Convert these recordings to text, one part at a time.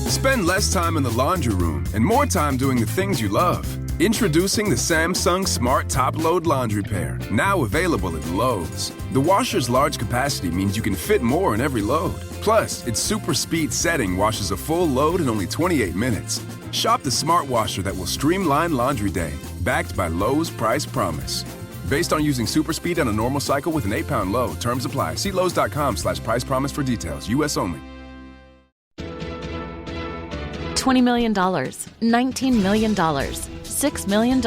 Spend less time in the laundry room and more time doing the things you love. Introducing the Samsung Smart Top Load Laundry Pair, now available at Lowe's. The washer's large capacity means you can fit more in every load. Plus, its super speed setting washes a full load in only 28 minutes. Shop the smart washer that will streamline laundry day, backed by Lowe's Price Promise. Based on using super speed on a normal cycle with an 8-pound load. Terms apply. See Lowe's.com/price promise for details. U.S. only. $20 million, $19 million, $6 million.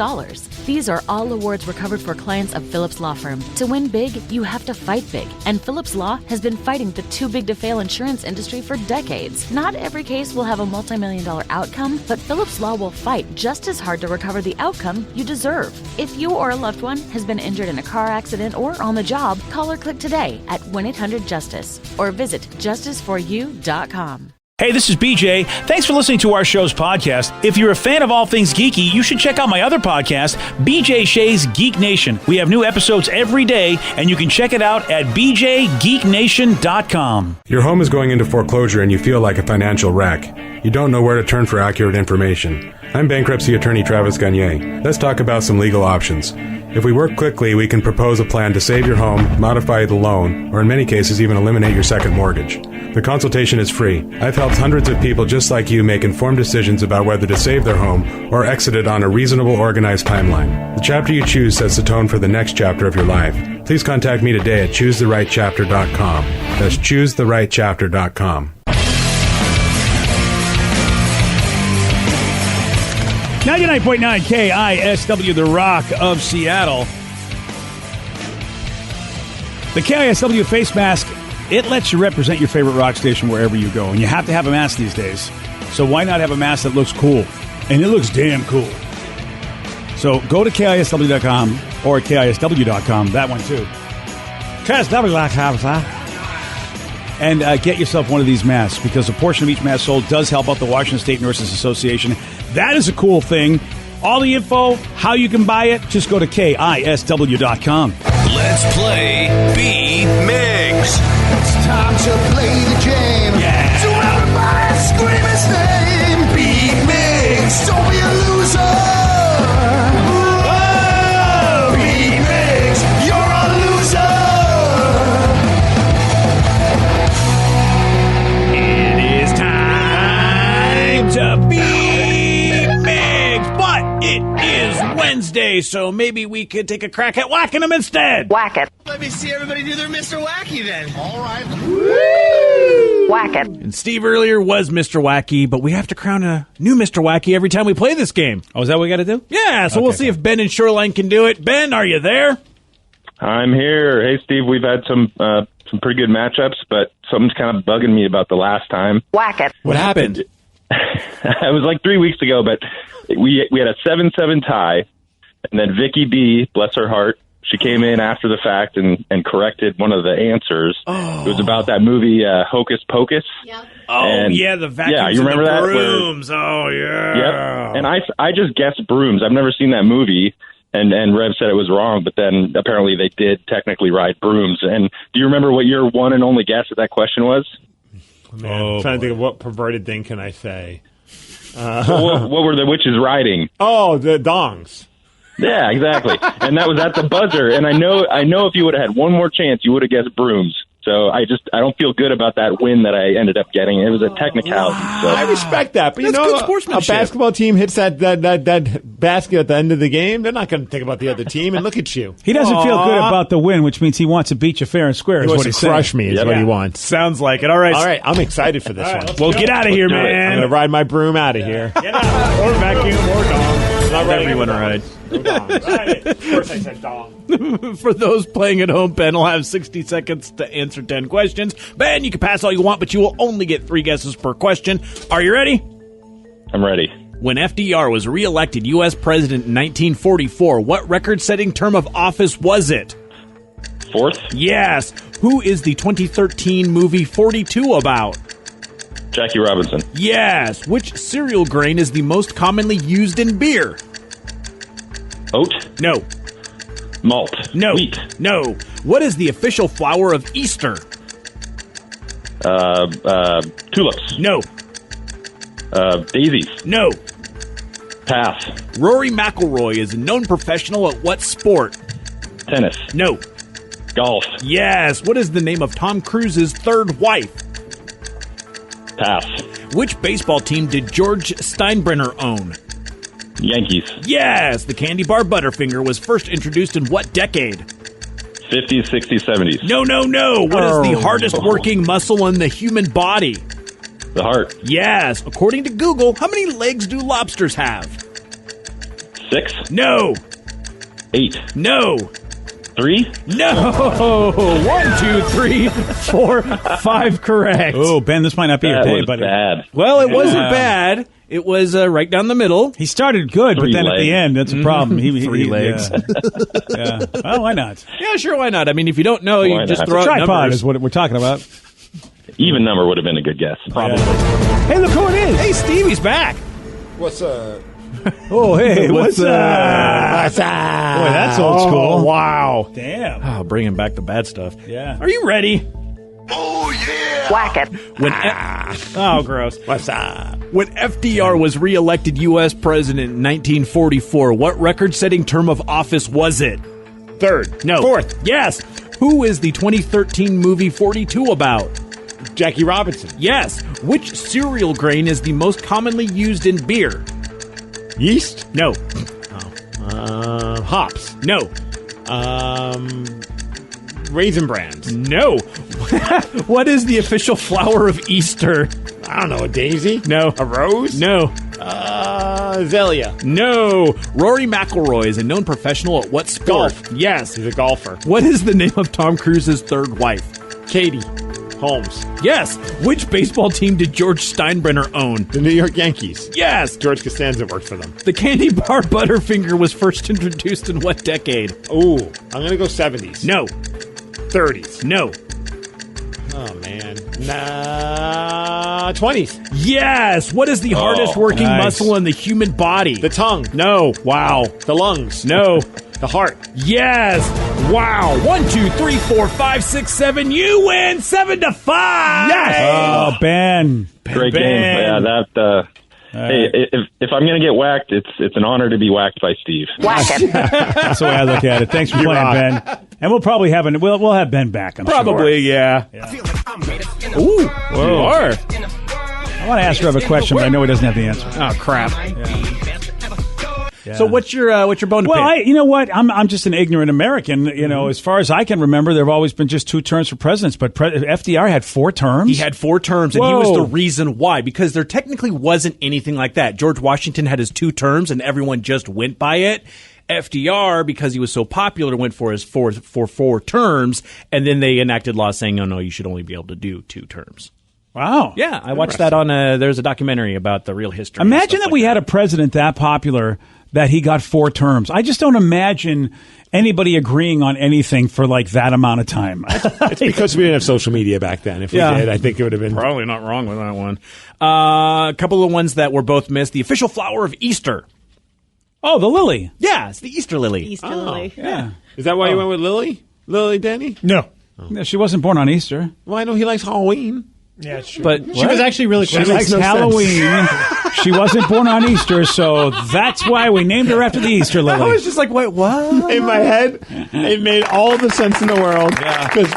These are all awards recovered for clients of Phillips Law Firm. To win big, you have to fight big. And Phillips Law has been fighting the too-big-to-fail insurance industry for decades. Not every case will have a multi-million-dollar outcome, but Phillips Law will fight just as hard to recover the outcome you deserve. If you or a loved one has been injured in a car accident or on the job, call or click today at 1-800-JUSTICE or visit justiceforyou.com. Hey, this is BJ. Thanks for listening to our show's podcast. If you're a fan of all things geeky, you should check out my other podcast, BJ Shea's Geek Nation. We have new episodes every day, and you can check it out at bjgeeknation.com. Your home is going into foreclosure and you feel like a financial wreck. You don't know where to turn for accurate information. I'm bankruptcy attorney Travis Gagne. Let's talk about some legal options. If we work quickly, we can propose a plan to save your home, modify the loan, or in many cases even eliminate your second mortgage. The consultation is free. I've helped hundreds of people just like you make informed decisions about whether to save their home or exit it on a reasonable, organized timeline. The chapter you choose sets the tone for the next chapter of your life. Please contact me today at choosetherightchapter.com. That's choosetherightchapter.com. 99.9 KISW, The Rock of Seattle. The KISW face mask, it lets you represent your favorite rock station wherever you go. And you have to have a mask these days. So why not have a mask that looks cool? And it looks damn cool. So go to KISW.com or KISW.com, that one too. KISW.com. And get yourself one of these masks, because a portion of each mask sold does help out the Washington State Nurses Association. That is a cool thing. All the info, how you can buy it, just go to KISW.com. Let's play B-Migs. It's time to play the game. Yeah. So everybody scream his name. B-Migs, don't be a loser. Whoa! B-Migs, you're a loser. It is time to be Migs, but it is Wednesday, so maybe we could take a crack at whacking them instead. Whack it. Let me see everybody do their Mr. Wacky then. All right. Whack it. And Steve earlier was Mr. Wacky, but we have to crown a new Mr. Wacky every time we play this game. Oh, is that what we got to do? Yeah, so we'll see if Ben and Shoreline can do it. Ben, are you there? I'm here. Hey, Steve, we've had some pretty good matchups, but something's kind of bugging me about the last time. Whack it. What happened? It was like 3 weeks ago, but we had a 7-7 tie, and then Vicky B, bless her heart, she came in after the fact and corrected one of the answers. Oh. It was about that movie Hocus Pocus. Yep. Oh, yeah, the vacuums yeah, you remember and the that? brooms. Oh, yeah. Yep. And I just guessed brooms. I've never seen that movie. And Rev said it was wrong, but then apparently they did technically ride brooms. And do you remember what your one and only guess at that question was? Man, I'm trying to think of what perverted thing can I say. What were the witches riding? Oh, the dongs. Yeah, exactly. And that was at the buzzer. And I know if you would have had one more chance, you would have guessed brooms. So I don't feel good about that win that I ended up getting. It was a technicality. So. I respect that, but That's you good know, a sportsmanship. basketball team hits that basket at the end of the game. They're not going to think about the other team. And look at you. He doesn't feel good about the win, which means he wants to beat you fair and square. He Is wants what to he's saying. crush me is what he wants. Sounds like it. All right. All right, I'm excited for this one. Well, get out of here, Let's do it. man. I'm going to ride my broom out of here. Get out. Or vacuum or dong. Whatever you want to ride. No dongs. Of course I said dong. For those playing at home, Ben will have 60 seconds to answer 10 questions. Ben, you can pass all you want, but you will only get 3 guesses per question. Are you ready? I'm ready. When FDR was reelected U.S. president in 1944, what record-setting term of office was it? 4th? Yes. Who is the 2013 movie 42 about? Jackie Robinson. Yes. Which cereal grain is the most commonly used in beer? Oat? No. Malt? No. Wheat? No. What is the official flower of Easter? Tulips? No. Daisies. No. Pass. Rory McIlroy is a known professional at what sport? Tennis. No. Golf. Yes. What is the name of Tom Cruise's third wife? Pass. Which baseball team did George Steinbrenner own? Yankees. Yes. The candy bar Butterfinger was first introduced in what decade? 50s, 60s, 70s. No. What is the hardest working muscle in the human body? The heart. Yes. According to Google, how many legs do lobsters have? 6. No. 8. No. 3. No. 1, 2, 3, 4, 5 correct. Oh, Ben, this might not be your That day, was buddy. bad. Well, it wasn't bad. It was right down the middle. He started good, but 3 then at the legs. end, that's a problem. He, 3 legs. Yeah. Well, why not? Yeah, sure, why not? I mean, if you don't know, you Why just not? throw out Tripod numbers. is what we're talking about. Even number would have been a good guess. Probably. Hey, look who it is. Hey, Stevie's back. What's up? Oh, hey, what's up? What's up? Boy, that's old school. Oh, wow. Damn. Oh, bringing back the bad stuff. Yeah. Are you ready? Oh, yeah. Whack it. When oh, gross. What's up? When FDR was reelected U.S. president in 1944, what record-setting term of office was it? Third. No. Fourth. Yes. Who is the 2013 movie 42 about? Jackie Robinson. Yes. Which cereal grain is the most commonly used in beer? Yeast. No. Hops. No. Raisin Brands. No. What is the official flower of Easter? I don't know. A daisy? No. A rose? No. Azalea. No. Rory McIlroy is a known professional at what sport? Golf. Yes. He's a golfer. What is the name of Tom Cruise's third wife? Katie Holmes. Yes. Which baseball team did George Steinbrenner own? The New York Yankees. Yes. George Costanza worked for them. The candy bar Butterfinger was first introduced in what decade? Ooh, I'm going to go 70s. No. 30s. No. Oh, man. 20s. Yes. What is the hardest working nice. muscle in the human body? The tongue. No. Wow. The lungs. No. The heart. Yes. Wow. 1, 2, 3, 4, 5, 6, 7. You win 7-5. Yes. Oh, Ben. Great Ben. game. Yeah, that. Hey, if I'm going to get whacked, it's an honor to be whacked by Steve. That's the way I look at it. Thanks for playing, rock. Ben. And we'll probably have we'll have Ben back. I'm Probably, sure. yeah. Ooh. Whoa. You are. I want to ask Rev a question, but I know he doesn't have the answer. Oh, crap. Yeah. So what's your bone to Well, pick? you know what? I'm just an ignorant American. You know, as far as I can remember, there have always been just 2 terms for presidents, but FDR had 4 terms. He had 4 terms, and he Whoa. was the reason why, because there technically wasn't anything like that. George Washington had his 2 terms, and everyone just went by it. FDR, because he was so popular, went for his 4 terms, and then they enacted laws saying, no, you should only be able to do 2 terms. Wow. Yeah, I watched that on there's a documentary about the real history. and Imagine stuff that like we had a president that popular that he got 4 terms. I just don't imagine anybody agreeing on anything for like that amount of time. It's because we didn't have social media back then. If we did, I think it would have been. Probably not wrong with that one. A couple of ones that were both missed. The official flower of Easter. Oh, the lily. Yeah, it's the Easter lily. Easter lily. Yeah. Is that why you went with Lily? Lily Denny? No. No, she wasn't born on Easter. Well, I know he likes Halloween. Yeah, it's true. But she was actually really She close. likes no Halloween. She wasn't born on Easter, so that's why we named her after the Easter I lily. was just like, wait, what? In my head, it made all the sense in the world. Because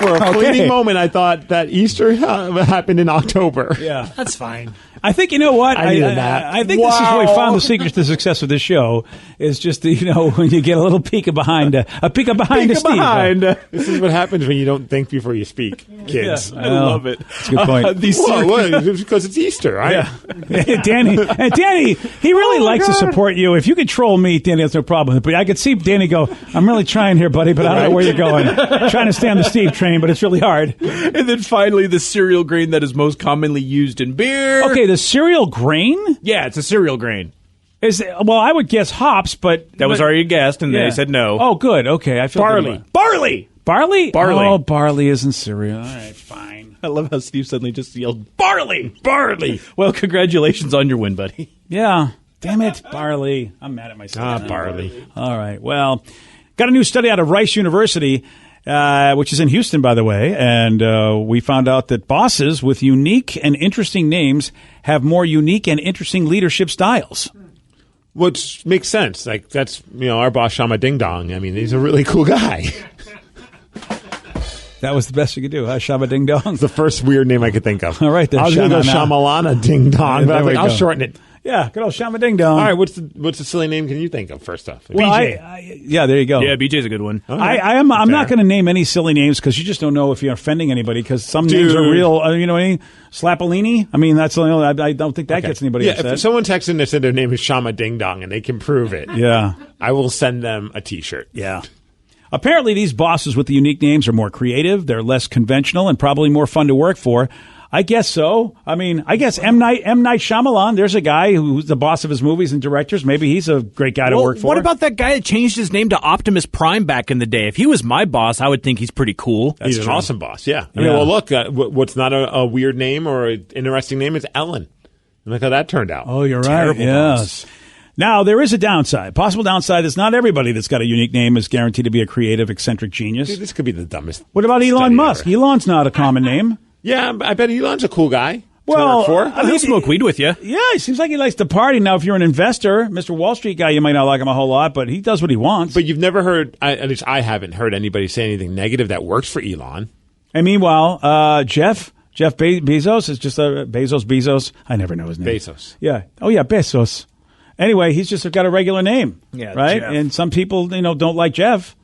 for a fleeting moment, I thought that Easter happened in October. Yeah. That's fine. I think, you know what? I needed that. I think this is where we found the secret to the success of this show is just, when you get a little peek behind the Steve. Behind. This is what happens when you don't think before you speak, kids. I love it. That's a good point. Because it's Easter, right? Danny, he really likes to support you. If you could troll me, Danny, that's no problem. But I could see Danny go, I'm really trying here, buddy, but I don't know where you're going. Trying to stay on the Steve train, but it's really hard. And then finally, the cereal grain that is most commonly used in beer. Okay, the cereal grain? Yeah, it's a cereal grain. I would guess hops, but... That was already guessed, and Yeah. they said no. Oh, good. Okay, I feel Barley. good. Barley! Barley? Barley. Oh, barley isn't cereal. All right, fine. I love how Steve suddenly just yelled, Barley! Barley! Well, congratulations on your win, buddy. Yeah. Damn it, barley. I'm mad at myself. Barley. All right. Well, got a new study out of Rice University. which is in Houston, by the way. And we found out that bosses with unique and interesting names have more unique and interesting leadership styles. Which makes sense. Like, that's, our boss, Shama Ding Dong. I mean, he's a really cool guy. That was the best you could do, huh? Shama Ding Dong? It's the first weird name I could think of. All right, there. I was going to go Shamalana Ding Dong, but I was like, I'll shorten it. Yeah, good old Shama Ding Dong. All right, what's the silly name can you think of first off? Well, BJ. Yeah, there you go. Yeah, BJ's a good one. I'm not going to name any silly names because you just don't know if you're offending anybody because some names are real, you know what I mean? Slapalini? I mean, that's the only, I don't think that gets anybody upset. If someone texts in and said their name is Shama Ding Dong and they can prove it, I will send them a T-shirt. Yeah. Apparently, these bosses with the unique names are more creative, they're less conventional, and probably more fun to work for. I guess so. I mean, I guess M. Night Shyamalan, there's a guy who's the boss of his movies and directors. Maybe he's a great guy to work for. What about that guy that changed his name to Optimus Prime back in the day? If he was my boss, I would think he's pretty cool. He's an awesome boss, yeah. I mean, well, look, what's not a weird name or an interesting name is Ellen. And look how that turned out. Oh, you're Terrible right. Yes. boss. Now, there is a downside. Possible downside is not everybody that's got a unique name is guaranteed to be a creative, eccentric genius. Dude, this could be the dumbest. What about Elon Musk? Ever. Elon's not a common name. Yeah, I bet Elon's a cool guy. Well, he'll smoke weed with you. Yeah, he seems like he likes to party. Now, if you're an investor, Mr. Wall Street guy, you might not like him a whole lot, but he does what he wants. But you've never heard, at least I haven't heard anybody say anything negative that works for Elon. And meanwhile, Jeff Bezos is just a Bezos. I never know his name. Bezos. Yeah. Oh, yeah, Bezos. Anyway, he's just got a regular name. Yeah, right? Jeff. And some people, don't like Jeff.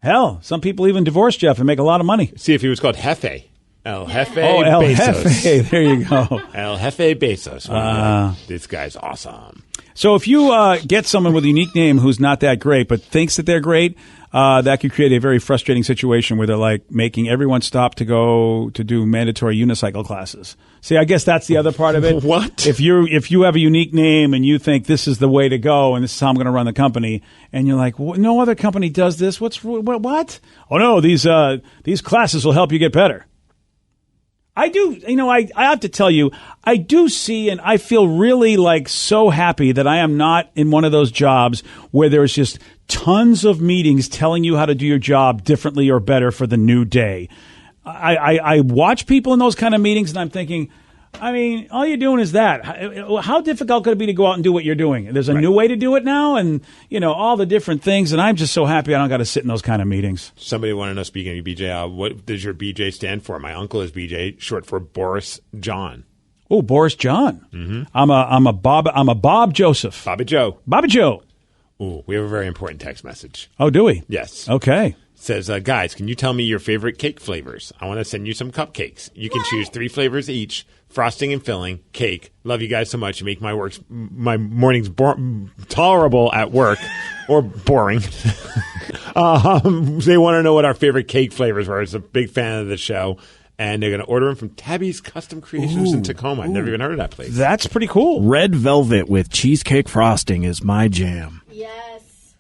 Hell, some people even divorce Jeff and make a lot of money. See, if he was called Jefe. El Jefe Oh, El Bezos. Jefe. There you go. El Jefe Bezos. This guy's awesome. So if you get someone with a unique name who's not that great but thinks that they're great, that could create a very frustrating situation where they're like making everyone stop to go to do mandatory unicycle classes. See, I guess that's the other part of it. What? If you have a unique name and you think this is the way to go and this is how I'm going to run the company, and you're like, no other company does this. What? Oh no, these classes will help you get better. I do, I have to tell you, I do see and I feel really so happy that I am not in one of those jobs where there's just tons of meetings telling you how to do your job differently or better for the new day. I watch people in those kind of meetings and I'm thinking, I mean, all you're doing is that. How difficult could it be to go out and do what you're doing? There's a new way to do it now and, all the different things. And I'm just so happy I don't got to sit in those kind of meetings. Somebody want to know, speaking of BJ, what does your BJ stand for? My uncle is BJ, short for Boris John. Oh, Boris John. Mm-hmm. I'm a Bob Joseph. Bobby Joe. Bobby Joe. Ooh, we have a very important text message. Oh, do we? Yes. Okay. Says, guys, can you tell me your favorite cake flavors? I want to send you some cupcakes. You can choose 3 flavors each, frosting and filling, cake. Love you guys so much. You make my mornings tolerable at work or boring. They want to know what our favorite cake flavors were. It's a big fan of the show. And they're going to order them from Tabby's Custom Creations in Tacoma. I've never even heard of that place. That's pretty cool. Red velvet with cheesecake frosting is my jam. Yes.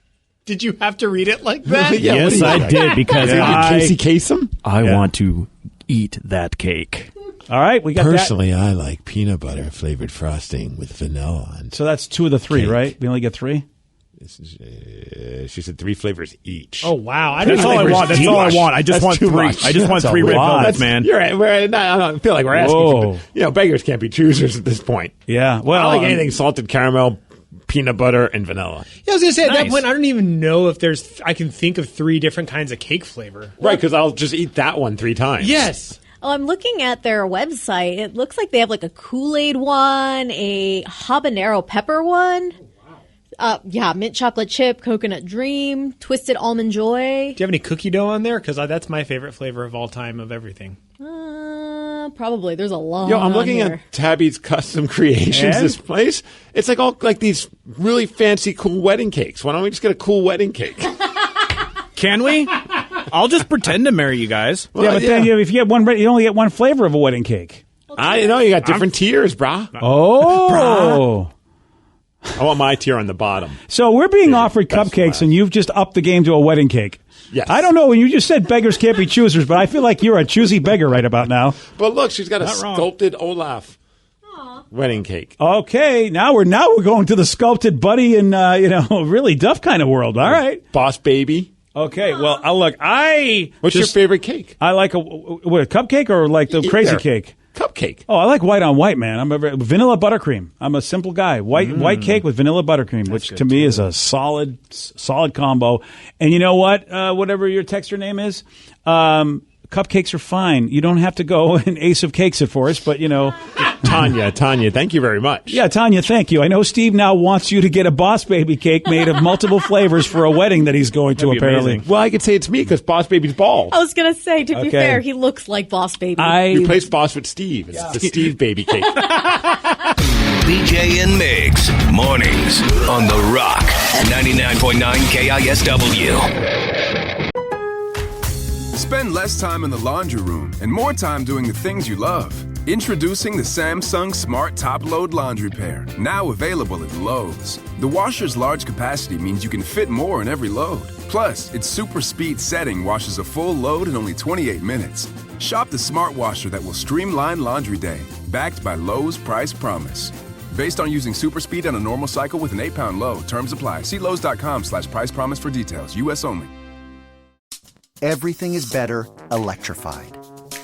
Did you have to read it like that? Yes, I did because Casey Kasem? I want to eat that cake. All right, we got Personally, I like peanut butter flavored frosting with vanilla on. So that's 2 of the 3, cake. Right? We only get 3? She said 3 flavors each. Oh, wow. That's all I want. That's all I want. I just want 3. I just want 3 red velvets, man. You're right. I don't feel like we're asking. For, beggars can't be choosers at this point. Yeah. Well, I like anything salted caramel, peanut butter, and vanilla. Yeah, I was going to say, at that point, I don't even know if I can think of 3 different kinds of cake flavor. Right, because I'll just eat that one 3 times. Yes. Oh, I'm looking at their website. It looks like they have a Kool-Aid one, a habanero pepper one. Yeah, mint chocolate chip, coconut dream, twisted almond joy. Do you have any cookie dough on there? Because that's my favorite flavor of all time of everything. Probably. There's a lot. Yo, I'm looking here. at Tabby's Custom Creations. And? This place, it's all these really fancy, cool wedding cakes. Why don't we just get a cool wedding cake? Can we? I'll just pretend to marry you guys. Well, but then if you get one, you only get one flavor of a wedding cake. I know you got different tiers, brah. Oh. I want my tier on the bottom. So we're being offered cupcakes, and you've just upped the game to a wedding cake. Yes. I don't know when you just said beggars can't be choosers, but I feel like you're a choosy beggar right about now. But look, she's got a sculpted Olaf wedding cake. Okay, now we're going to the sculpted Buddy and really Duff kind of world. All right, Boss Baby. Okay, well, look, What's your favorite cake? I like a cupcake or like the crazy cake? Cupcake. Oh, I like white on white, man. I'm a vanilla buttercream. I'm a simple guy. White cake with vanilla buttercream, which to me is a solid combo. And you know what? Whatever your texture name is, cupcakes are fine. You don't have to go and Ace of Cakes it for us, but Tanya, thank you very much. Yeah, Tanya, thank you. I know Steve now wants you to get a Boss Baby cake made of multiple flavors for a wedding that he's going to, apparently. Amazing. Well, I could say it's me because Boss Baby's bald. I was going to say, to be fair, he looks like Boss Baby. Replace Boss with Steve. It's the Steve Baby cake. BJ and Migs, mornings on The Rock, 99.9 KISW. Spend less time in the laundry room and more time doing the things you love. Introducing the Samsung Smart Top Load Laundry Pair, now available at Lowe's. The washer's large capacity means you can fit more in every load. Plus, its super speed setting washes a full load in only 28 minutes. Shop the smart washer that will streamline laundry day, backed by Lowe's Price Promise. Based on using super speed on a normal cycle with an 8-pound load. Terms apply. See Lowe's.com/price promise for details. U.S. only. Everything is better electrified.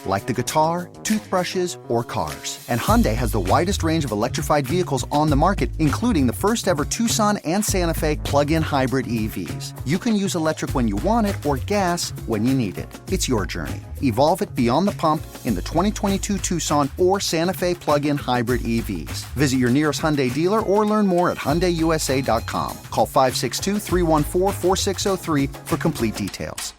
Like the guitar, toothbrushes, or cars. And Hyundai has the widest range of electrified vehicles on the market, including the first ever Tucson and Santa Fe plug-in hybrid EVs. You can use electric when you want it or gas when you need it. It's your journey. Evolve it beyond the pump in the 2022 Tucson or Santa Fe plug-in hybrid EVs. Visit your nearest Hyundai dealer or learn more at HyundaiUSA.com. Call 562-314-4603 for complete details.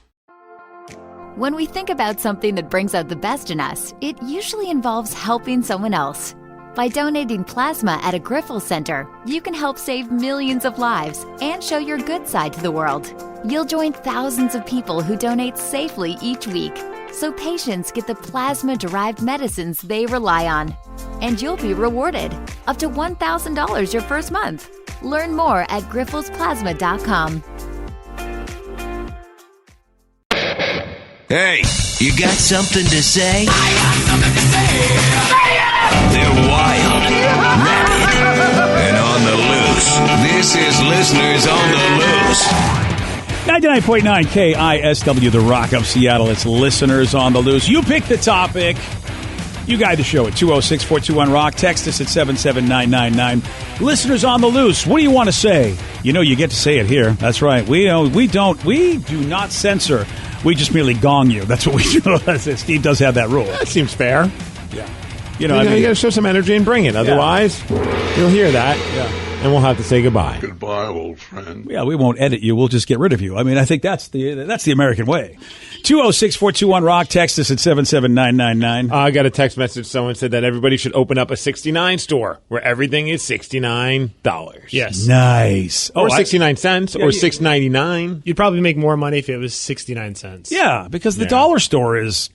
When we think about something that brings out the best in us, it usually involves helping someone else. By donating plasma at a Grifols Center, you can help save millions of lives and show your good side to the world. You'll join thousands of people who donate safely each week, so patients get the plasma-derived medicines they rely on. And you'll be rewarded up to $1,000 your first month. Learn more at grifolsplasma.com. Hey, you got something to say? I got something to say. They're wild, rabid, and on the loose. This is Listeners on the Loose. 99.9 KISW, The Rock of Seattle. It's Listeners on the Loose. You pick the topic. You guide the show at 206-421-ROCK. Text us at 77999. Listeners on the Loose. What do you want to say? You know you get to say it here. That's right. We do not censor. We just merely gong you. That's what we do. Steve does have that rule. That seems fair. Yeah. You got to show some energy and bring it. Otherwise, you'll hear that. Yeah. And we'll have to say goodbye. Goodbye, old friend. Yeah, we won't edit you. We'll just get rid of you. I mean, I think that's the American way. 206-421-ROCK. Text us at 77999. I got a text message. Someone said that everybody should open up a 69 store where everything is $69. Yes. Nice. Or 69 cents or $6.99. You'd probably make more money if it was 69 cents. Yeah, because the dollar store is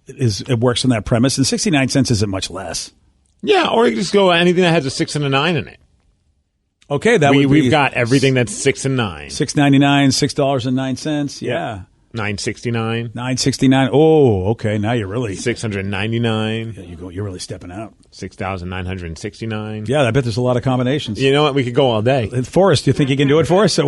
it works on that premise, and 69 cents isn't much less. Yeah, or you can just go anything that has a 6 and a 9 in it. Okay, we've got everything that's 6 and 9. $6.99, $6.09. Yeah. $9.69. $9.69. Oh, okay. Now you're really $699. Yeah, you're really stepping out. $6,969. Yeah, I bet there's a lot of combinations. You know what? We could go all day. Forrest, do you think you can do it for us?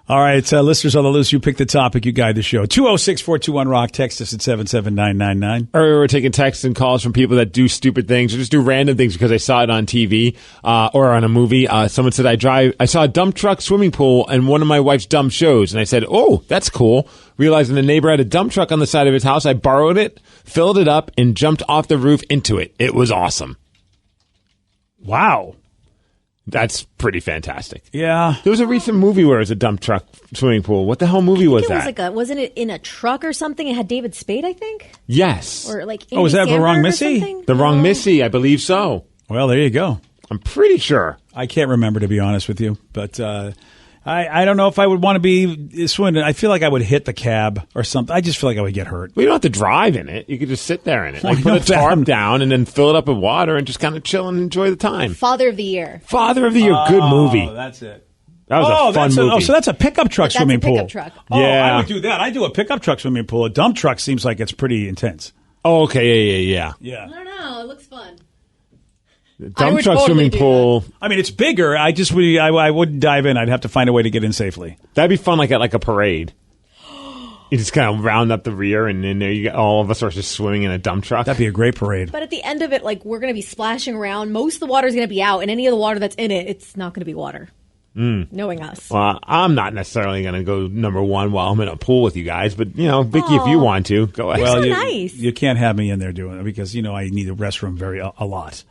All right, listeners on the loose, you pick the topic, you guide the show. 206-421-ROCK, text us at 77999. Or we're taking texts and calls from people that do stupid things or just do random things because they saw it on TV or on a movie. Someone said, I saw a dump truck swimming pool in one of my wife's dumb shows. And I said, oh, that's cool. Realizing the neighbor had a dump truck on the side of his house, I borrowed it, filled it up, and jumped off the roof into it. It was awesome. Wow. That's pretty fantastic. Yeah. There was a recent movie where it was a dump truck swimming pool. What the hell movie was that? Wasn't it in a truck or something? It had David Spade, I think? Yes. Or like Andy was that The Wrong Missy? The Wrong Missy, I believe so. Well, there you go. I'm pretty sure. I can't remember, to be honest with you. But I don't know if I would want to be swimming. I feel like I would hit the cab or something. I just feel like I would get hurt. Well, you don't have to drive in it. You could just sit there in it. Like put a tarp down and then fill it up with water and just kind of chill and enjoy the time. Father of the Year. Father of the Year. Good movie. That's it. That was a fun movie. So that's a pickup truck swimming pool. Pickup truck. I would do that. I do a pickup truck swimming pool. A dump truck seems like it's pretty intense. Oh, okay. Yeah. I don't know. It looks fun. Dump truck swimming pool. I mean, it's bigger. I wouldn't dive in. I'd have to find a way to get in safely. That'd be fun, like at like a parade. You just kind of round up the rear, and then there you go. All of us are just swimming in a dump truck. That'd be a great parade. But at the end of it, like, we're going to be splashing around. Most of the water is going to be out, and any of the water that's in it, it's not going to be water. Knowing us. Well, I'm not necessarily going to go number one while I'm in a pool with you guys, but, Vicky, if you want to, go ahead. Well, nice. You can't have me in there doing it because, I need a restroom a lot.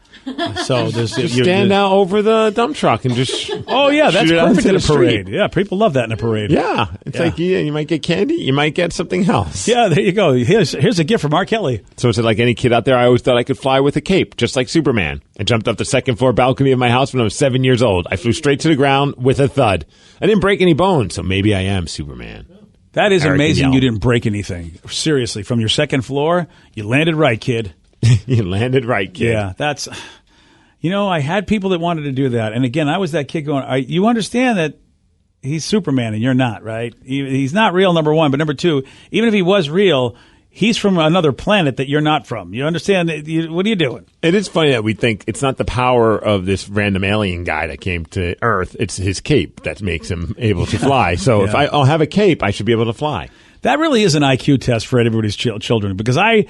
So just stand out over the dump truck and just that's perfect in a parade. Yeah, people love that in a parade. Yeah, it's like you might get candy, you might get something else. Yeah, there you go. Here's a gift from R. Kelly. So it's like any kid out there. I always thought I could fly with a cape, just like Superman. I jumped off the second floor balcony of my house when I was 7 years old. I flew straight to the ground with a thud. I didn't break any bones, so maybe I am Superman. That is amazing. You didn't break anything. Seriously, from your second floor, you landed right, kid. You landed right, kid. Yeah, that's. I had people that wanted to do that, and again, I was that kid going. You understand that he's Superman and you're not, right? He's not real, number one, but number two, even if he was real, he's from another planet that you're not from. You understand? What are you doing? It is funny that we think it's not the power of this random alien guy that came to Earth; it's his cape that makes him able to fly. So if I'll have a cape, I should be able to fly. That really is an IQ test for everybody's children because I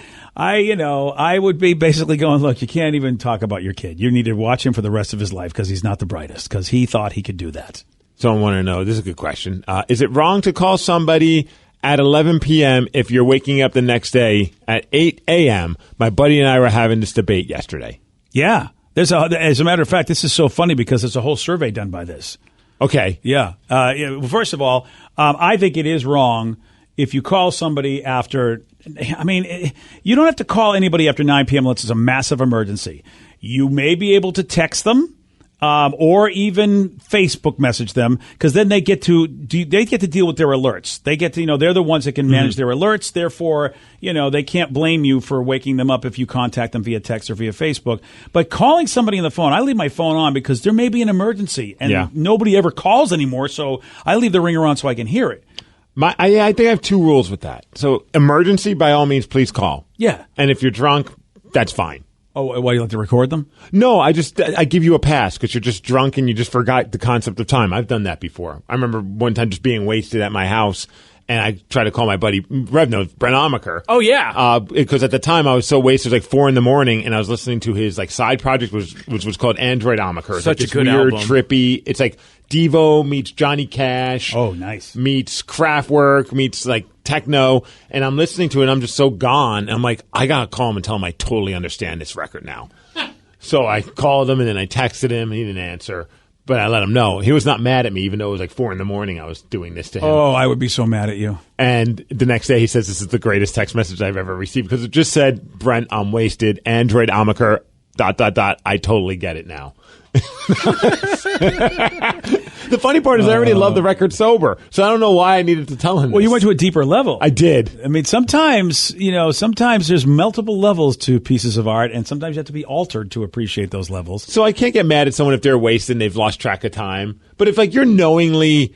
would be basically going, look, you can't even talk about your kid. You need to watch him for the rest of his life because he's not the brightest because he thought he could do that. So I want to know, this is a good question. Is it wrong to call somebody at 11 p.m. if you're waking up the next day at 8 a.m.? My buddy and I were having this debate yesterday. Yeah. As a matter of fact, this is so funny because there's a whole survey done by this. Okay. Yeah. Well, first of all, I think it is wrong if you call somebody after, you don't have to call anybody after 9 p.m. unless it's a massive emergency. You may be able to text them or even Facebook message them because then they get to deal with their alerts. They get to, they're the ones that can manage their alerts. Therefore, they can't blame you for waking them up if you contact them via text or via Facebook. But calling somebody on the phone, I leave my phone on because there may be an emergency and nobody ever calls anymore. So I leave the ringer on so I can hear it. I think I have two rules with that. So emergency, by all means, please call. Yeah. And if you're drunk, that's fine. Oh, why, you like to record them? No, I give you a pass because you're just drunk and you just forgot the concept of time. I've done that before. I remember one time just being wasted at my house and I tried to call my buddy Brent Amaker. Oh, yeah. Because at the time I was so wasted, it was like 4 a.m. and I was listening to his side project, which was called Android Amaker. Such a good weird, album. Trippy. It's like Devo meets Johnny Cash. Oh, nice. Meets Kraftwerk, meets techno. And I'm listening to it and I'm just so gone. And I'm like, I got to call him and tell him I totally understand this record now. So I called him and then I texted him and he didn't answer. But I let him know. He was not mad at me, even though it was like 4 a.m. I was doing this to him. Oh, I would be so mad at you. And the next day he says, this is the greatest text message I've ever received because it just said, Brent, I'm wasted. Android Amaker, ... I totally get it now. The funny part is I already love the record sober, so I don't know why I needed to tell him Well, this. you went to a deeper level. I did. I mean, sometimes there's multiple levels to pieces of art, and sometimes you have to be altered to appreciate those levels. So I can't get mad at someone if they're wasted and they've lost track of time. But if you're knowingly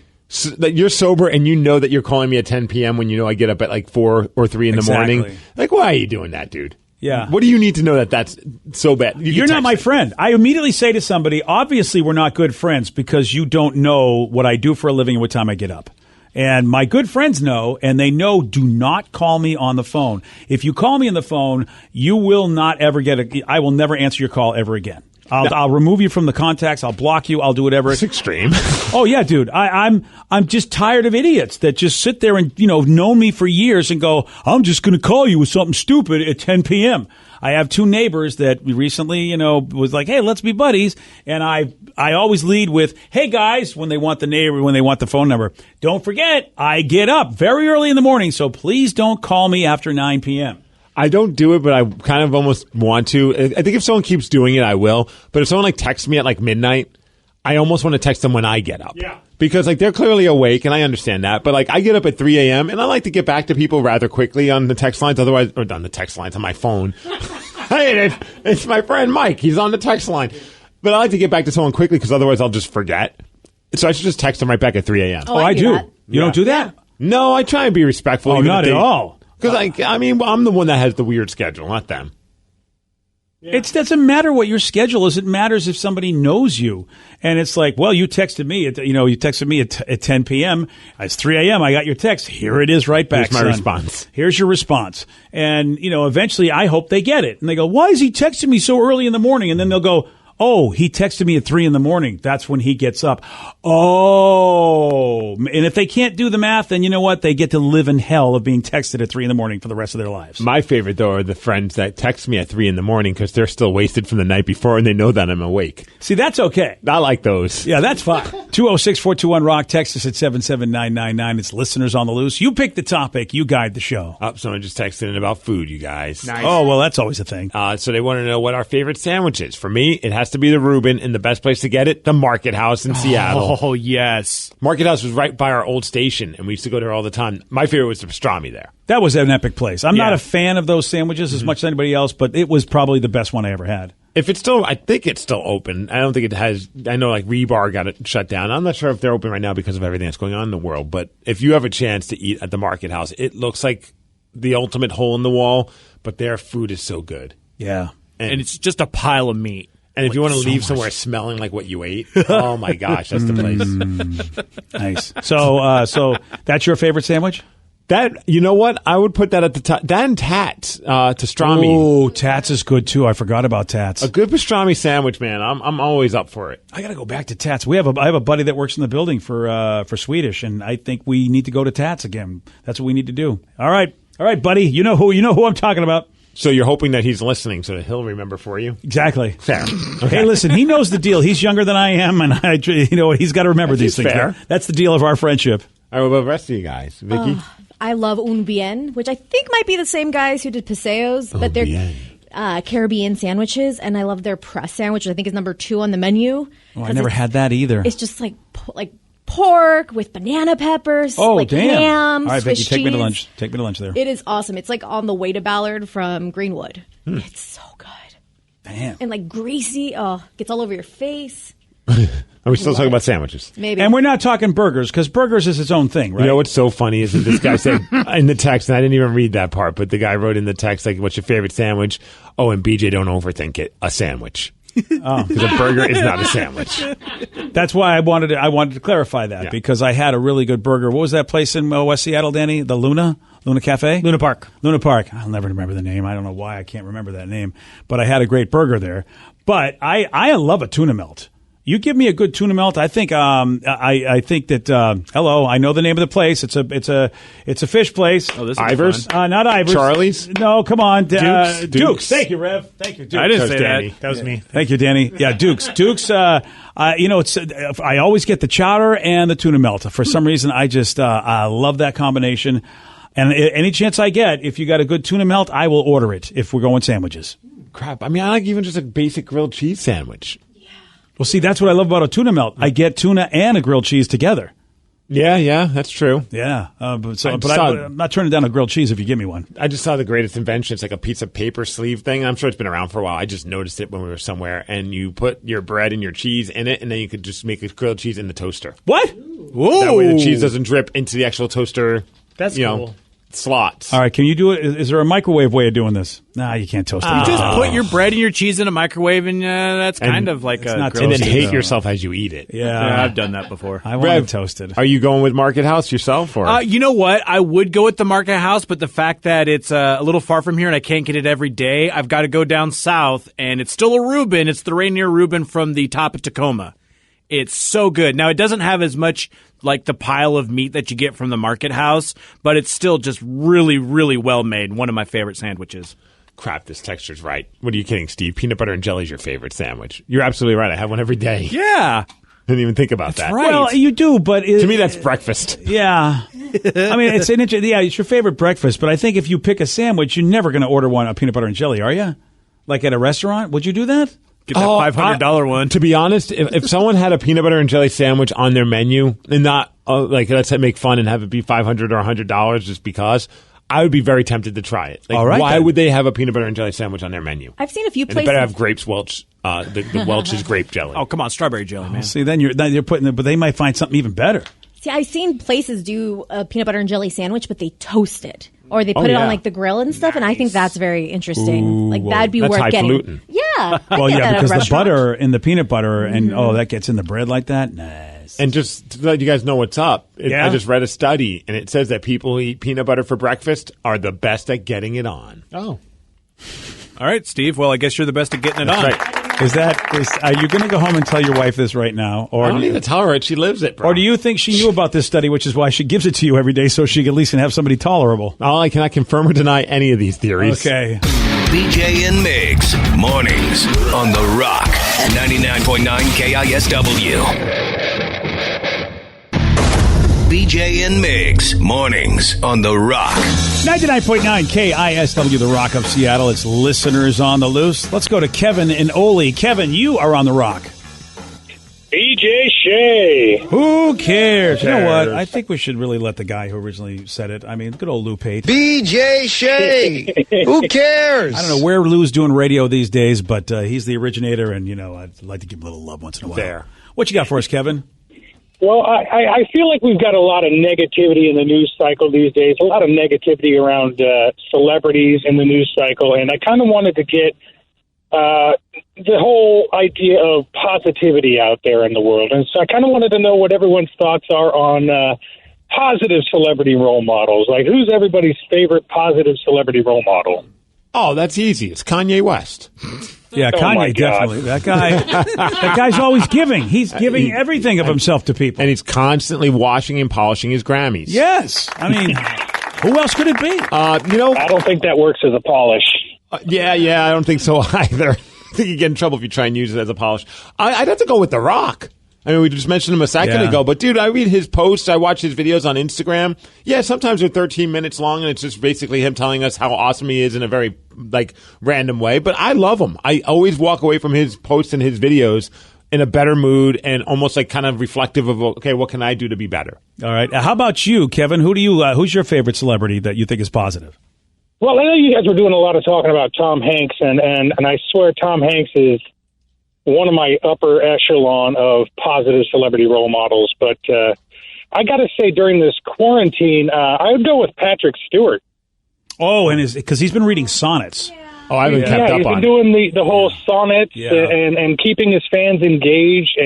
that you're sober and you know that you're calling me at 10 p.m. when you know I get up at 4 or 3 in the morning, why are you doing that, dude? Yeah. What do you need to know that that's so bad? You're not my friend. I immediately say to somebody, obviously we're not good friends because you don't know what I do for a living and what time I get up. And my good friends know, and they know, do not call me on the phone. If you call me on the phone, you will not ever I will never answer your call ever again. I'll remove you from the contacts. I'll block you. I'll do whatever. It's extreme. Oh yeah, dude. I'm just tired of idiots that just sit there and know me for years and go, I'm just going to call you with something stupid at 10 p.m. I have 2 neighbors that recently, was like, hey, let's be buddies. And I always lead with, hey guys, when they want the phone number. Don't forget, I get up very early in the morning, so please don't call me after 9 p.m. I don't do it, but I kind of almost want to. I think if someone keeps doing it, I will. But if someone texts me at midnight, I almost want to text them when I get up. Yeah. Because they're clearly awake, and I understand that. But I get up at 3 a.m., and I like to get back to people rather quickly on the text lines. Otherwise, or on the text lines on my phone. Hey, it's my friend Mike. He's on the text line. But I like to get back to someone quickly because otherwise I'll just forget. So I should just text them right back at 3 a.m. Oh, I do. That. You don't do that? No, I try and be respectful. Oh, not at all. Because I'm the one that has the weird schedule, not them. It doesn't matter what your schedule is. It matters if somebody knows you. And it's like, well, you texted me at 10 p.m. It's 3 a.m. I got your text. Here it is right back, Here's my son. response. Here's your response. And, eventually I hope they get it. And they go, why is he texting me so early in the morning? And then they'll go, oh, he texted me at 3 a.m. That's when he gets up. Oh. And if they can't do the math, then you know what? They get to live in hell of being texted at 3 a.m. for the rest of their lives. My favorite, though, are the friends that text me at 3 a.m. because they're still wasted from the night before and they know that I'm awake. See, that's okay. I like those. Yeah, that's fine. 206-421-ROCK. Text us at 77999. It's Listeners on the Loose. You pick the topic. You guide the show. Someone just texted in about food, you guys. Nice. Oh, well, that's always a thing. So they want to know what our favorite sandwich is. For me, it has to be the Reuben, and the best place to get it, the Market House in Seattle. Oh, yes. Market House was right by our old station, and we used to go there all the time. My favorite was the pastrami there. That was an epic place. I'm not a fan of those sandwiches as much as anybody else, but it was probably the best one I ever had. If it's still, I think it's still open. I don't think it has. I know like Rebar got it shut down. I'm not sure if they're open right now because of everything that's going on in the world. But if you have a chance to eat at the Market House, it looks like the ultimate hole in the wall. But their food is so good. Yeah, and it's just a pile of meat. And if you want to leave somewhere smelling like what you ate, oh my gosh, that's the place. Nice. So that's your favorite sandwich? That, you know what? I would put that at the top. That and Tats, pastrami. Oh, Tats is good too. I forgot about Tats. A good pastrami sandwich, man. I'm always up for it. I got to go back to Tats. I have a buddy that works in the building for Swedish, and I think we need to go to Tats again. That's what we need to do. All right, buddy. You know who I'm talking about. So you're hoping that he's listening so that he'll remember for you? Exactly. Fair. Okay. Hey, listen, he knows the deal. He's younger than I am, and he's got to remember these things. Fair. That's the deal of our friendship. All right, what about the rest of you guys? Vicky? I love Un Bien, which I think might be the same guys who did Paseos, but they're Caribbean sandwiches, and I love their press sandwich, which I think is number 2 on the menu. Oh, I never had that either. It's just like pork with banana peppers, damn. ham, all right, Swiss Vicky, take me to cheese. lunch. Take me to lunch there. It is awesome. It's like on the way to Ballard from Greenwood. It's so good. Damn. And like greasy. Oh, gets all over your face. Are we still talking about sandwiches? Maybe. And we're not talking burgers, because burgers is its own thing, right? You know what's so funny is that this guy said in the text, and I didn't even read that part, but the guy wrote in the text, like, what's your favorite sandwich? Oh, and BJ, don't overthink it. A sandwich. Because a burger is not a sandwich. That's why I wanted to clarify that, because I had a really good burger. What was that place in West Seattle, Danny? The Luna Cafe? Luna Park. I'll never remember the name. I don't know why I can't remember that name. But I had a great burger there. But I love a tuna melt. You give me a good tuna melt. I think I think that hello, I know the name of the place. It's a fish place. Oh, this is Ivers? fun. Not Ivers. Charlie's? No, come on. Dukes. Thank you, Rev. Thank you, Dukes. I didn't say Danny. that. That was me. Thank you, Danny. Yeah, Dukes. It's I always get the chowder and the tuna melt. For some reason, I just I love that combination. And any chance I get, if you got a good tuna melt, I will order it if we're going sandwiches. Crap. I mean, I like even just a basic grilled cheese sandwich. Well, see, that's what I love about a tuna melt. I get tuna and a grilled cheese together. Yeah, that's true. Yeah, but I'm not turning down a grilled cheese if you give me one. I just saw the greatest invention. It's like a piece of paper sleeve thing. I'm sure it's been around for a while. I just noticed it when we were somewhere. And you put your bread and your cheese in it, and then you could just make a grilled cheese in the toaster. What? Whoa. That way the cheese doesn't drip into the actual toaster. That's cool. Slots. All right, can you do it? Is there a microwave way of doing this? Nah, you can't toast it. You just put your bread and your cheese in a microwave, and that's kind of like a not grilled and then cheese. hate yourself as you eat it. Yeah, I've done that before. I want it toasted. Are you going with Market House yourself? Or You know what? I would go with the Market House, but the fact that it's a little far from here and I can't get it every day, I've got to go down south, and it's still a Reuben. It's the Rainier Reuben from the top of Tacoma. It's so good. Now, it doesn't have as much like the pile of meat that you get from the Market House, but it's still just really, really well made. One of my favorite sandwiches. Crap, this texture's right. What are you kidding, Steve? Peanut butter and jelly is your favorite sandwich. You're absolutely right. I have one every day. Yeah. I didn't even think about that. right. Well, you do, but to me, that's breakfast. Yeah. I mean, it's your favorite breakfast, but I think if you pick a sandwich, you're never going to order one a peanut butter and jelly, are you? Like at a restaurant? Would you do that? Get that $500 one. To be honest, if someone had a peanut butter and jelly sandwich on their menu and not like let's say make fun and have it be $500 or $100 just because, I would be very tempted to try it. Like, all right, why would they have a peanut butter and jelly sandwich on their menu? I've seen a few And places. they better have grapes Welch, the Welch's grape jelly. Oh, come on, strawberry jelly, man. See, then you're putting it, but they might find something even better. See, I've seen places do a peanut butter and jelly sandwich, but they toast it. Or they put it on like the grill and stuff, and I think that's very interesting. Like that'd be worth getting. Yeah. Well, yeah, because the butter and the peanut butter and that gets in the bread like that. Nice. And just to let you guys know what's up, I just read a study, and it says that people who eat peanut butter for breakfast are the best at getting it on. Oh. All right, Steve. Well, I guess you're the best at getting it on. Right. Are you going to go home and tell your wife this right now? Or I don't need to tell her it. She lives it, bro. Or do you think she knew about this study, which is why she gives it to you every day so she at least can have somebody tolerable? I cannot confirm or deny any of these theories. Okay. BJ and Migs, mornings on The Rock, 99.9 KISW. BJ and Migs, mornings on The Rock. 99.9 KISW, The Rock of Seattle. It's listeners on the loose. Let's go to Kevin in Ole. Kevin, you are on The Rock. BJ Shea. Who cares? You know what? I think we should really let the guy who originally said it. I mean, good old Lou Pate. BJ Shea. Who cares? I don't know where Lou's doing radio these days, but he's the originator, and, I'd like to give him a little love once in a while. There. What you got for us, Kevin? Well, I feel like we've got a lot of negativity in the news cycle these days, a lot of negativity around celebrities in the news cycle, and I kind of wanted to get the whole idea of positivity out there in the world. And so I kind of wanted to know what everyone's thoughts are on positive celebrity role models. Like, who's everybody's favorite positive celebrity role model? Oh, that's easy. It's Kanye West. Yeah, Kanye, definitely. That guy's always giving. He's giving everything of himself to people. And he's constantly washing and polishing his Grammys. Yes. I mean, who else could it be? I don't think that works as a polish. Yeah, I don't think so either. I think you get in trouble if you try and use it as a polish. I'd have to go with The Rock. I mean, we just mentioned him a second ago, but dude, I read his posts, I watch his videos on Instagram. Yeah, sometimes they're 13 minutes long, and it's just basically him telling us how awesome he is in a very, random way. But I love him. I always walk away from his posts and his videos in a better mood and almost kind of reflective of, okay, what can I do to be better? All right. How about you, Kevin? Who's your favorite celebrity that you think is positive? Well, I know you guys were doing a lot of talking about Tom Hanks, and I swear Tom Hanks is one of my upper echelon of positive celebrity role models. But I got to say, during this quarantine, I would go with Patrick Stewart. Oh, and because he's been reading sonnets. Oh, I haven't kept up on it. He's been doing the whole sonnets and keeping his fans engaged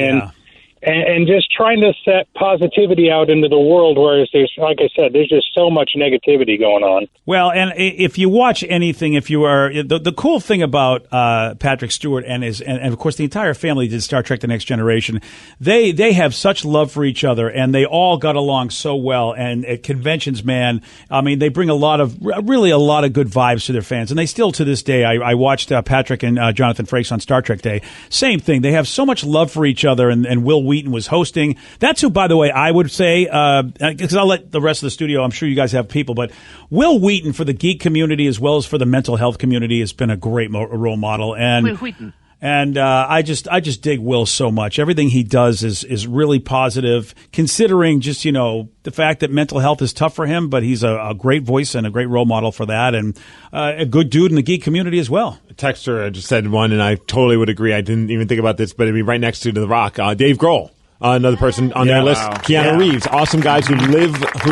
and just trying to set positivity out into the world, whereas there's, like I said, there's just so much negativity going on. Well, and if you watch anything, if you are the cool thing about Patrick Stewart and of course the entire family did Star Trek: The Next Generation, they have such love for each other, and they all got along so well. And at conventions, man, I mean, they bring a lot of good vibes to their fans, and they still to this day. I watched Patrick and Jonathan Frakes on Star Trek Day. Same thing. They have so much love for each other, and Will Wheaton was hosting. That's who, by the way, I would say, because I'll let the rest of the studio, I'm sure you guys have people, but Will Wheaton for the geek community as well as for the mental health community has been a great role model. And Will Wheaton. And I just dig Will so much. Everything he does is really positive, considering just, the fact that mental health is tough for him, but he's a great voice and a great role model for that, and a good dude in the geek community as well. A texter just said one, and I totally would agree. I didn't even think about this, but it'd be right next to The Rock, Dave Grohl. Another person on their list, Keanu Reeves. Awesome guys who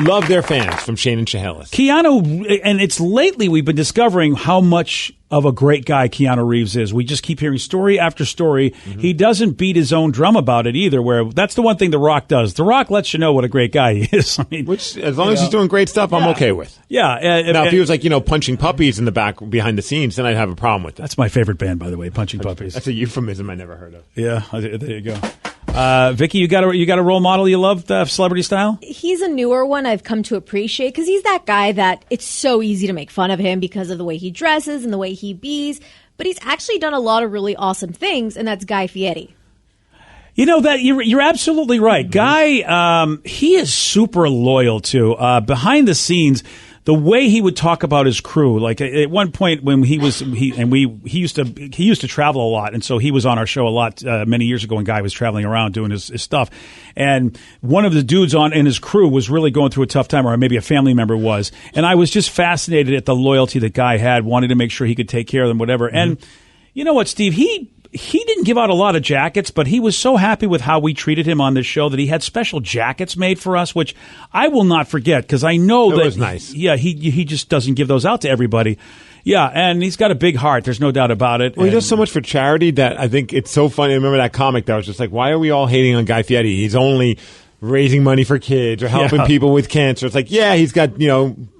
love their fans from Shane and Chehalis. Keanu, and it's lately we've been discovering how much of a great guy Keanu Reeves is. We just keep hearing story after story. Mm-hmm. He doesn't beat his own drum about it either, where that's the one thing The Rock does. The Rock lets you know what a great guy he is. I mean, which, as long as he's doing great stuff, I'm okay with. Yeah. Now, if he was punching puppies in the back behind the scenes, then I'd have a problem with it. That's my favorite band, by the way, Punching Puppies. That's a euphemism I never heard of. Yeah, there you go. Vicky, you got a role model you love, celebrity style? He's a newer one I've come to appreciate because he's that guy that it's so easy to make fun of him because of the way he dresses and the way he bees. But he's actually done a lot of really awesome things, and that's Guy Fieri. That you're absolutely right. Guy, he is super loyal too. Behind the scenes, the way he would talk about his crew, like at one point when he used to travel a lot, and so he was on our show a lot many years ago when Guy was traveling around doing his stuff. And one of the dudes in his crew was really going through a tough time, or maybe a family member was. And I was just fascinated at the loyalty that Guy had, wanted to make sure he could take care of them, whatever. Mm-hmm. And you know what, Steve? he didn't give out a lot of jackets, but he was so happy with how we treated him on this show that he had special jackets made for us, which I will not forget because I know that was nice. Yeah, he just doesn't give those out to everybody. Yeah, and he's got a big heart. There's no doubt about it. Well, he does so much for charity that I think it's so funny. I remember that comic that was just like, why are we all hating on Guy Fieri? He's only raising money for kids or helping people with cancer. It's like, yeah, he's got,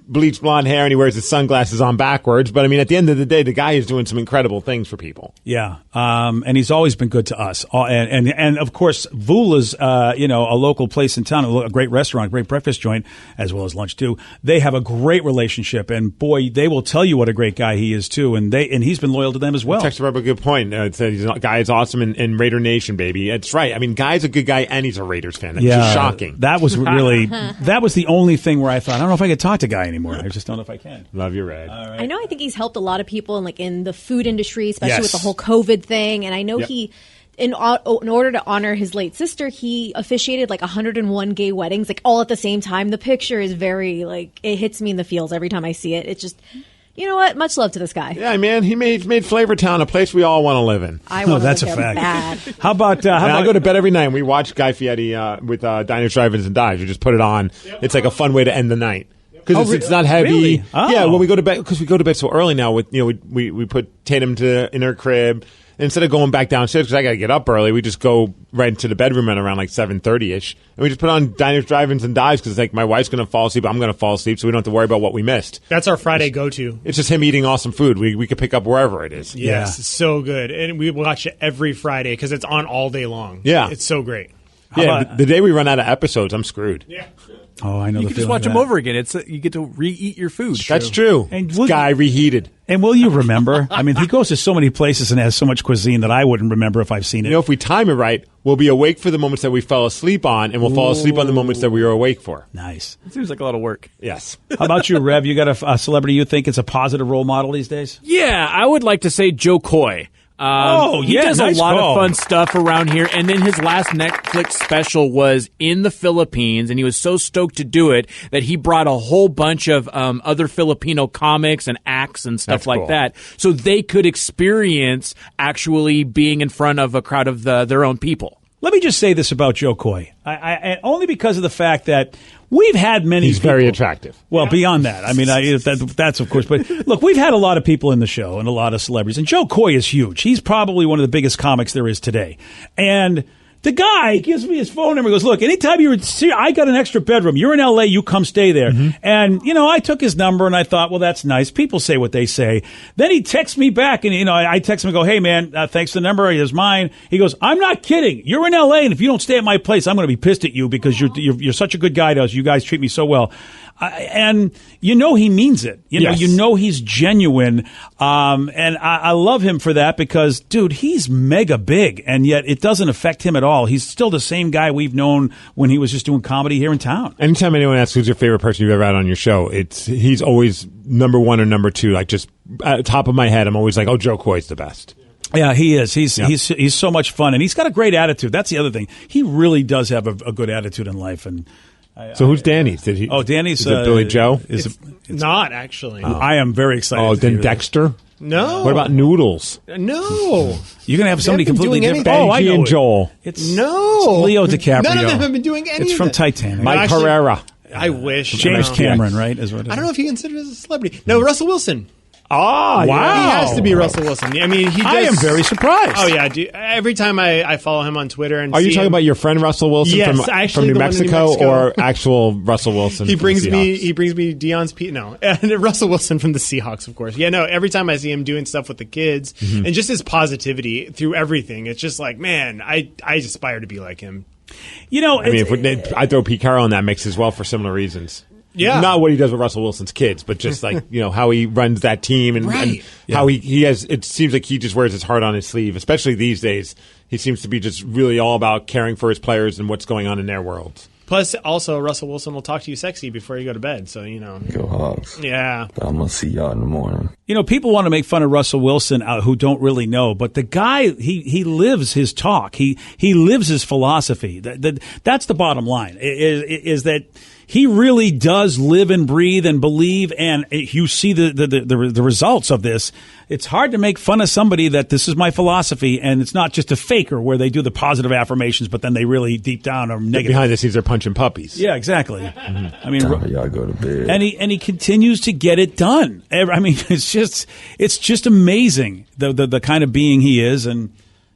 bleached blonde hair and he wears his sunglasses on backwards. But I mean, at the end of the day, the guy is doing some incredible things for people. Yeah. And he's always been good to us. And of course, Vula's, a local place in town, a great restaurant, a great breakfast joint, as well as lunch too. They have a great relationship and boy, they will tell you what a great guy he is too. And he's been loyal to them as well. Texter brought up a good point. Guy is awesome in Raider Nation, baby. It's right. I mean, Guy's a good guy and he's a Raiders fan. That's just shocking. That was the only thing where I thought, I don't know if I could talk to Guy anymore. I just don't know if I can. Love your Red. All right. I think he's helped a lot of people in the food industry, especially with the whole COVID thing. And I know he, in order to honor his late sister, he officiated 101 gay weddings, all at the same time. The picture is very it hits me in the feels every time I see it. It's just, you know what? Much love to this guy. Yeah, man, he made Flavortown a place we all want to live in. I want to that's live a there fact. bad. How about I go to bed every night and we watch Guy Fieri with Diners, Drive-Ins, and Dives. We just put it on. It's like a fun way to end the night. Because it's not heavy. Really? Oh. Yeah, when we go to bed, because we go to bed so early now. With we put Tatum in her crib. And instead of going back downstairs, because I got to get up early, we just go right into the bedroom at around 7:30ish, and we just put on Diners, Drive-Ins, and Dives because my wife's going to fall asleep, I'm going to fall asleep, so we don't have to worry about what we missed. That's our Friday go-to. It's just him eating awesome food. We could pick up wherever it is. Yes, it's so good, and we watch it every Friday because it's on all day long. Yeah, it's so great. The day we run out of episodes, I'm screwed. Yeah. Oh, I know. You can just watch them over again. You get to re-eat your food. That's true. And Guy reheated. And will you remember? I mean, he goes to so many places and has so much cuisine that I wouldn't remember if I've seen it. If we time it right, we'll be awake for the moments that we fell asleep on, and we'll fall asleep on the moments that we were awake for. Nice. It seems like a lot of work. Yes. How about you, Rev? You got a celebrity you think is a positive role model these days? Yeah, I would like to say Joe Coy. He does nice a lot call. of fun stuff around here. And then his last Netflix special was in the Philippines, and he was so stoked to do it that he brought a whole bunch of other Filipino comics and acts and stuff like that, so they could experience actually being in front of a crowd of their own people. Let me just say this about Joe Coy, I only because of the fact that we've had many. He's very attractive. Well, beyond that, I mean, that's of course. But look, we've had a lot of people in the show and a lot of celebrities, and Joe Coy is huge. He's probably one of the biggest comics there is today, and the guy gives me his phone number. He goes, look, anytime I got an extra bedroom. You're in L.A., you come stay there. Mm-hmm. And, I took his number and I thought, well, that's nice. People say what they say. Then he texts me back and, I text him and go, hey, man, thanks for the number. Here's mine. He goes, I'm not kidding. You're in L.A., and if you don't stay at my place, I'm going to be pissed at you because you're such a good guy to us. You guys treat me so well. And he means it. He's genuine. And I love him for that because, dude, he's mega big, and yet it doesn't affect him at all. He's still the same guy we've known when he was just doing comedy here in town. Anytime anyone asks who's your favorite person you've ever had on your show, he's always number one or number two. Just at the top of my head, I'm always like, oh, Joe Coy's the best. Yeah, he is. He's so much fun, and he's got a great attitude. That's the other thing. He really does have a good attitude in life, and. So who's Danny? Danny's is it Billy Joe? It's not actually. I am very excited. Oh, then Dexter. No. What about Noodles? No. You're gonna have somebody completely different. Benji and Joel. It's no. Leo DiCaprio. None of them have been doing any. It's of from that. Titanic. Mike Herrera. I wish. James Cameron, right? Is what I don't know if he considers as a celebrity. No, Russell Wilson. Oh, wow. He has to be Russell Wilson. I mean, I am very surprised. Oh, yeah. Every time I follow him on Twitter and Are you talking about your friend Russell Wilson from New Mexico or actual Russell Wilson? He brings me Dion's and Russell Wilson from the Seahawks, of course. Yeah, no, every time I see him doing stuff with the kids and just his positivity through everything, it's just like, man, I aspire to be like him. I throw Pete Carroll in that mix as well for similar reasons. Yeah. Not what he does with Russell Wilson's kids, but just how he runs that team and how he has, it seems like he just wears his heart on his sleeve, especially these days. He seems to be just really all about caring for his players and what's going on in their worlds. Plus, also, Russell Wilson will talk to you sexy before you go to bed, so, Go Hawks. Yeah. I'm going to see y'all in the morning. People want to make fun of Russell Wilson who don't really know, but the guy, he lives his talk. He lives his philosophy. That's the bottom line, is that he really does live and breathe and believe, and you see the results of this. It's hard to make fun of somebody that this is my philosophy, and it's not just a faker where they do the positive affirmations, but then they really deep down are negative. Behind the scenes, they're punching puppies. Yeah, exactly. I mean, Time for y'all go to bed. and he continues to get it done. I mean, it's just amazing the kind of being he is, and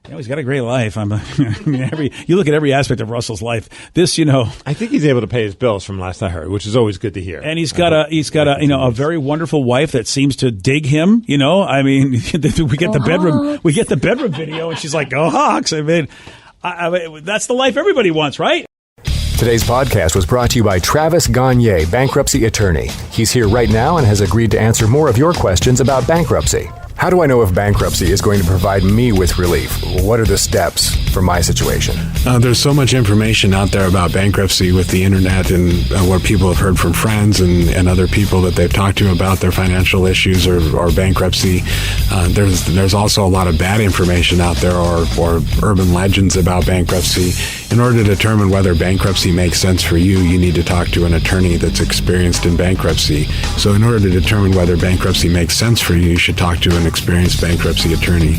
he's got a great life. I mean, you look at every aspect of Russell's life. This, I think he's able to pay his bills from last I heard, which is always good to hear. And he's got a very wonderful wife that seems to dig him. I mean, we get the bedroom video, and she's like, "Go Hawks!" I mean, that's the life everybody wants, right? Today's podcast was brought to you by Travis Gagne, bankruptcy attorney. He's here right now and has agreed to answer more of your questions about bankruptcy. How do I know if bankruptcy is going to provide me with relief? What are the steps for my situation? There's so much information out there about bankruptcy with the internet and what people have heard from friends and other people that they've talked to about their financial issues or bankruptcy. There's also a lot of bad information out there or urban legends about bankruptcy. In order to determine whether bankruptcy makes sense for you, you need to talk to an attorney that's experienced in bankruptcy. So in order to determine whether bankruptcy makes sense for you, you should talk to an experienced bankruptcy attorney.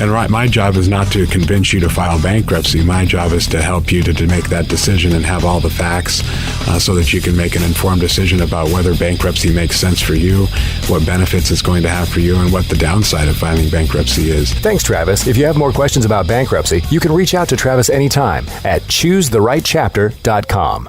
And my job is not to convince you to file bankruptcy. My job is to help you to make that decision and have all the facts so that you can make an informed decision about whether bankruptcy makes sense for you, what benefits it's going to have for you, and what the downside of filing bankruptcy is. Thanks, Travis. If you have more questions about bankruptcy, you can reach out to Travis anytime at choosetherightchapter.com.